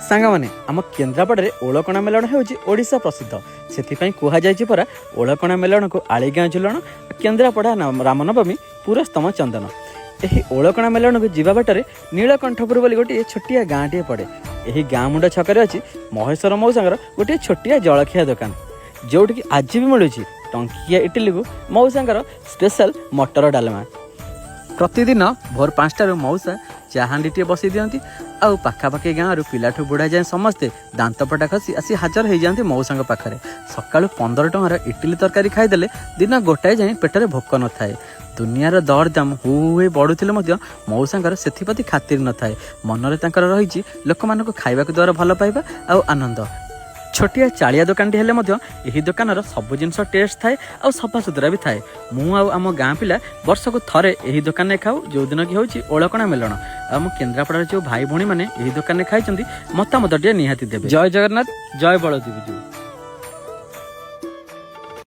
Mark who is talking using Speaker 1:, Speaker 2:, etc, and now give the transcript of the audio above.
Speaker 1: सांगमाने आम केन्द्रापड़े ओलकणा मेलन होउछि ओडिशा प्रसिद्ध से कहुई परा ओलकणा मेलन को आलीगाँ झुलन केन्द्रापड़ा रामनवमी पुरस्तम चंदन। यही ओलकणा मेलन को जीवा बाटर नीलकंठपुर बोली गोटे छोटिया गाँटे पड़े। यही गाँ मुंड छकरे अच्छी महेश्वर मौसांगर गोटे छोटिया जलखिया दुकान जोटि आज भी मिलूँ टंकिया इडली को मौसांगर स्पेशल मटर डालमा। प्रतिदिन भोर 5टार मौसा चाहांडीटे बसई दिखती आउ पाखापाखि गाँव पिलाठू बुढ़ा जाए समस्ते दांतपटा खसी आसी हाजर हो जाती मौसा पाखे। सका 15 टंकार इडली तरकारी खाईदे दिन गोटाए जाए पेटरे भोक न थाए। दुनियार दरदाम हु बढ़ुले मौसांगर से खातिर न थाए। मनरे तांकर रही लोक मानक खाइबा द्वारा भल पाइबा आउ आनंद। छोटिया चालिया दुकान हेले यही दुकान सब जिनस टेस्ट थाए आ सफा सुतरा भी थाए। मु आम गाँ पिला वर्षक थरे यही दुकान में खाऊ जो दिन कि होची ओलकणा मेलन। आम केन्द्रापड़ा जो भाई भौणी मैंने यही दुकान में खाई मतामत निहाती देवे। जय जगन्नाथ, जय बलदेव।